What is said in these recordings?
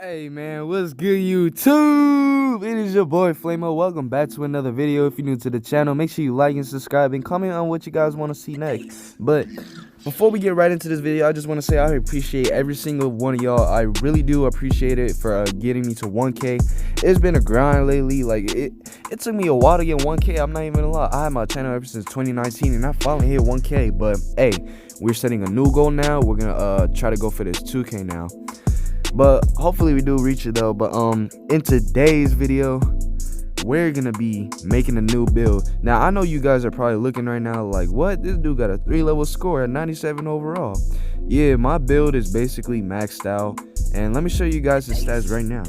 Hey man, what's good YouTube? It is your boy Flamo. Welcome back to another video. If you're new to the channel, make sure you like and subscribe and comment on what you guys want to see next. But before we get right into this video, I just want to say I appreciate every single one of y'all. I really do appreciate it for getting me to 1K. It's been a grind lately. Like it took me a while to get 1K. I'm not even gonna lie. I had my channel ever since 2019 and I finally hit 1K. But hey, we're setting a new goal now. We're gonna try to go for this 2K now. But hopefully we do reach it though. But in today's video, we're gonna be making a new build. Now I know you guys are probably looking right now like, what? This dude got a 3-level score at 97 overall. Yeah, my build is basically maxed out, and let me show you guys the stats right now.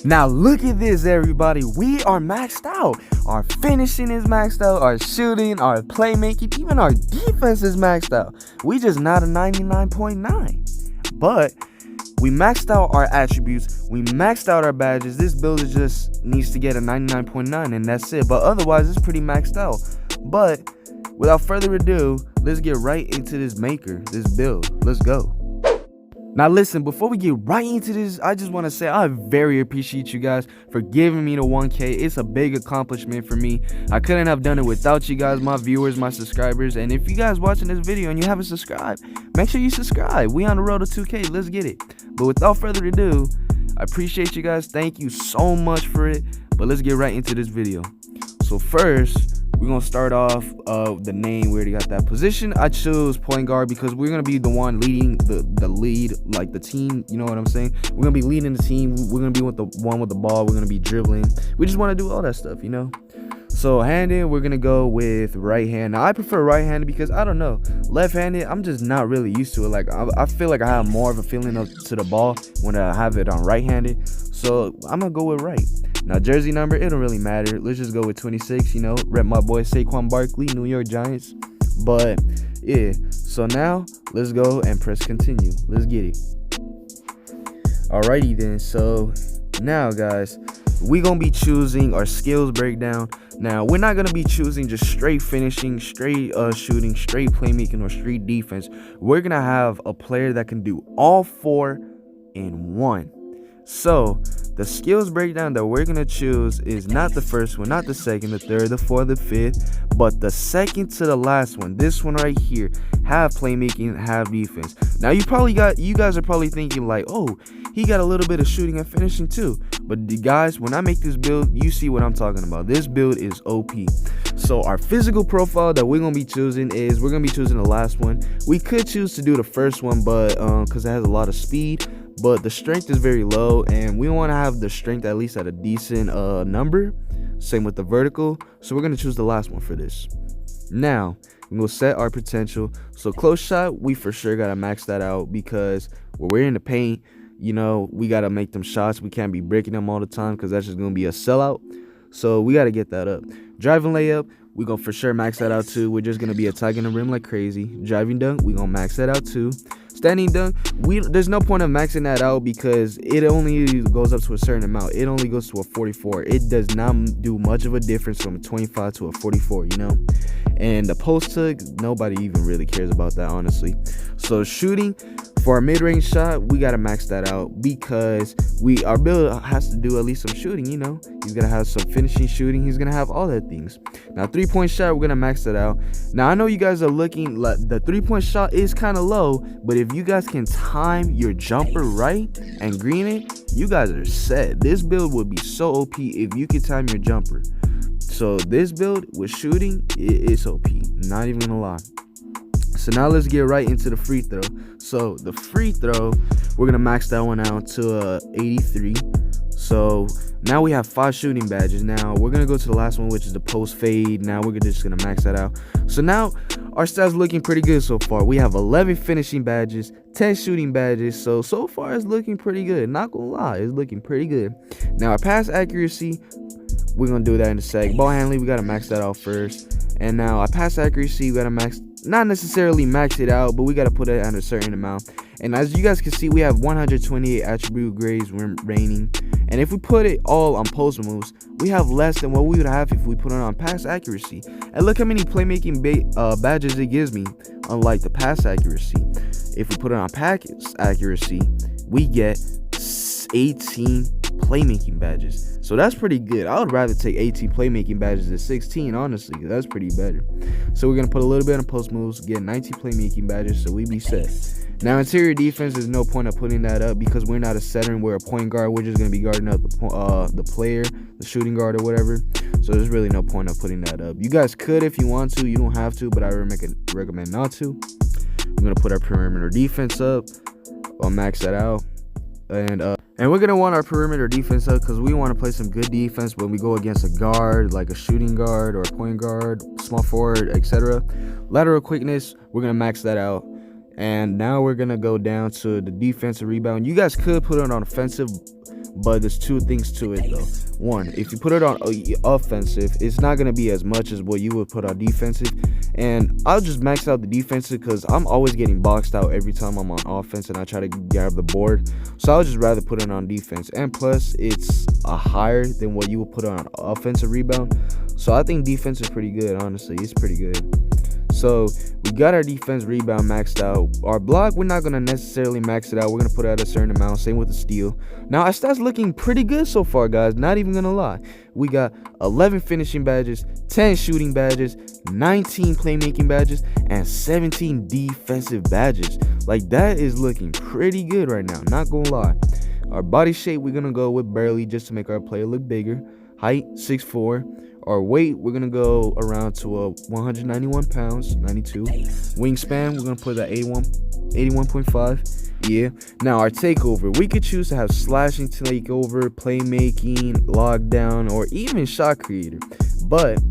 Now look at this, everybody. We are maxed out. Our finishing is maxed out, our shooting, our playmaking, even our defense is maxed out. We just not a 99.9. But we maxed out our attributes, we maxed out our badges. This build just needs to get a 99.9 and that's it. But otherwise it's pretty maxed out. But without further ado, let's get right into this build. Let's go. Now listen, before we get right into this, I just want to say I very appreciate you guys for giving me the 1K. It's a big accomplishment for me. I couldn't have done it without you guys, my viewers, my subscribers. And if you guys watching this video and you haven't subscribed, make sure you subscribe. We on the road to 2K. Let's get it. But without further ado, I appreciate you guys. Thank you so much for it. But let's get right into this video. So first, we're going to start off the name. We already got that position. I chose point guard because we're going to be the one leading the lead, like the team. You know what I'm saying? We're going to be leading the team. We're going to be with the one with the ball. We're going to be dribbling. We just want to do all that stuff, you know? So handed, we're going to go with right hand. Now, I prefer right-handed because, I don't know, left-handed, I'm just not really used to it. Like, I feel like I have more of a feeling to the ball when I have it on right-handed. So I'm going to go with right. Now, jersey number, it don't really matter. Let's just go with 26, you know. Rep my boy Saquon Barkley, New York Giants. But, yeah. So now, let's go and press continue. Let's get it. Alrighty then. So, now, guys, we're going to be choosing our skills breakdown. Now, we're not going to be choosing just straight finishing, straight shooting, straight playmaking, or straight defense. We're going to have a player that can do all four in one. So, the skills breakdown that we're going to choose is not the first one, not the second, the third, the fourth, the fifth, but the second to the last one. This one right here, have playmaking, have defense. Now, you guys are probably thinking like, oh, he got a little bit of shooting and finishing too. But guys, when I make this build, you see what I'm talking about. This build is OP. So our physical profile that we're going to be choosing is, we're going to be choosing the last one. We could choose to do the first one, but because it has a lot of speed. But the strength is very low, and we want to have the strength at least at a decent number. Same with the vertical. So we're going to choose the last one for this. Now, we'll set our potential. So close shot, we for sure got to max that out because when we're in the paint, you know, we got to make them shots. We can't be breaking them all the time because that's just going to be a sellout. So we got to get that up. Driving layup, we're going to for sure max that out too. We're just going to be attacking the rim like crazy. Driving dunk, we're going to max that out too. Standing dunk, there's no point of maxing that out because it only goes up to a certain amount. It only goes to a 44. It does not do much of a difference from a 25 to a 44, you know. And the post hook, nobody even really cares about that, honestly. So shooting, for our mid-range shot, we gotta max that out because our build has to do at least some shooting, you know. He's gonna have some finishing shooting. He's gonna have all that things. Now, 3-point shot, we're gonna max that out. Now, I know you guys are looking like the 3-point shot is kind of low, but if you guys can time your jumper right and green it, you guys are set. This build would be so OP if you could time your jumper. So this build with shooting, it's OP. Not even gonna lie. So now let's get right into the free throw. So the free throw, we're gonna max that one out to 83. So now we have 5 shooting badges. Now we're gonna go to the last one, which is the post fade. Now we're just gonna max that out. So now our stats looking pretty good so far. We have 11 finishing badges, 10 shooting badges. So far it's looking pretty good. Not gonna lie, it's looking pretty good. Now our pass accuracy, we're gonna do that in a sec. Ball handling, we gotta max that out first. And now our pass accuracy, we gotta not necessarily max it out, but we gotta put it at a certain amount. And as you guys can see, we have 128 attribute grades remaining. And if we put it all on post moves, we have less than what we would have if we put it on pass accuracy. And look how many playmaking badges it gives me, unlike the pass accuracy. If we put it on pass accuracy, we get 18 playmaking badges. So that's pretty good. I would rather take 18 playmaking badges than 16, honestly. That's pretty better. So we're gonna put a little bit on post moves, get 19 playmaking badges, so we be set. Now interior defense, there's no point of putting that up because we're not a setter and we're a point guard. We're just gonna be guarding up the player, the shooting guard or whatever. So there's really no point of putting that up. You guys could if you want to. You don't have to, but I recommend not to. We're gonna put our perimeter defense up. I'll max that out, and we're gonna want our perimeter defense up because we want to play some good defense when we go against a guard, like a shooting guard or a point guard, small forward, etc. Lateral quickness, we're gonna max that out. And now we're gonna go down to the defensive rebound. You guys could put it on offensive, but there's two things to it though. One, if you put it on offensive, it's not gonna be as much as what you would put on defensive. And I'll just max out the defensive because I'm always getting boxed out every time I'm on offense and I try to grab the board. So I'll just rather put it on defense. And plus, it's higher than what you would put on offensive rebound. So I think defense is pretty good. Honestly, it's pretty good. So we got our defense rebound maxed out. Our block, we're not going to necessarily max it out. We're going to put it at a certain amount. Same with the steal. Now, our stats looking pretty good so far, guys. Not even going to lie. We got 11 finishing badges, 10 shooting badges, 19 playmaking badges, and 17 defensive badges. Like, that is looking pretty good right now. Not going to lie. Our body shape, we're going to go with barely just to make our player look bigger. Height, 6'4". Our weight, we're going to go around to 191 pounds, 92. Wingspan, we're going to put at 81.5. Yeah. Now, our takeover, we could choose to have slashing takeover, playmaking, lockdown, or even shot creator. But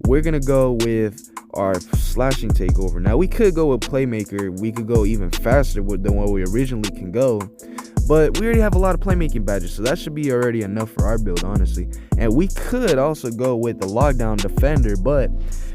we're going to go with our slashing takeover. Now, we could go with playmaker. We could go even faster than what we originally can go. But we already have a lot of playmaking badges, so that should be already enough for our build, honestly. And we could also go with the lockdown defender, but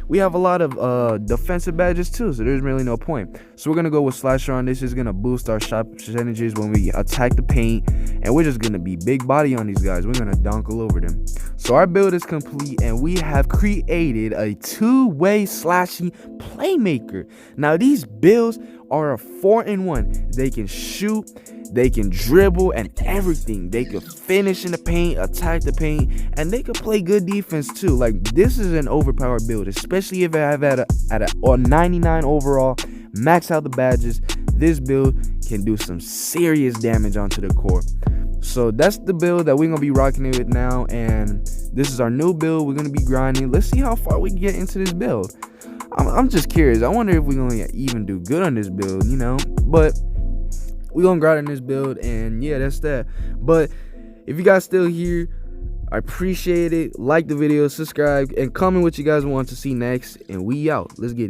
we have a lot of defensive badges too, so there's really no point. So we're going to go with slasher on this. Is going to boost our shot percentages when we attack the paint, and we're just going to be big body on these guys. We're going to dunk all over them. So our build is complete, and we have created a two-way slashing playmaker. Now, these builds are a 4-in-1. They can shoot, they can dribble, and everything. They can finish in the paint, attack the paint, and they can play good defense too. Like, this is an overpowered build, especially if I have at a 99 overall, max out the badges. This build can do some serious damage onto the court. So that's the build that we're gonna be rocking it with now, and this is our new build. We're gonna be grinding. Let's see how far we can get into this build. I'm just curious. I wonder if we're gonna even do good on this build, you know. But we're gonna grind on this build, and yeah, that's that. But if you guys still here, I appreciate it. Like the video, subscribe, and comment what you guys want to see next, and we out. Let's get it.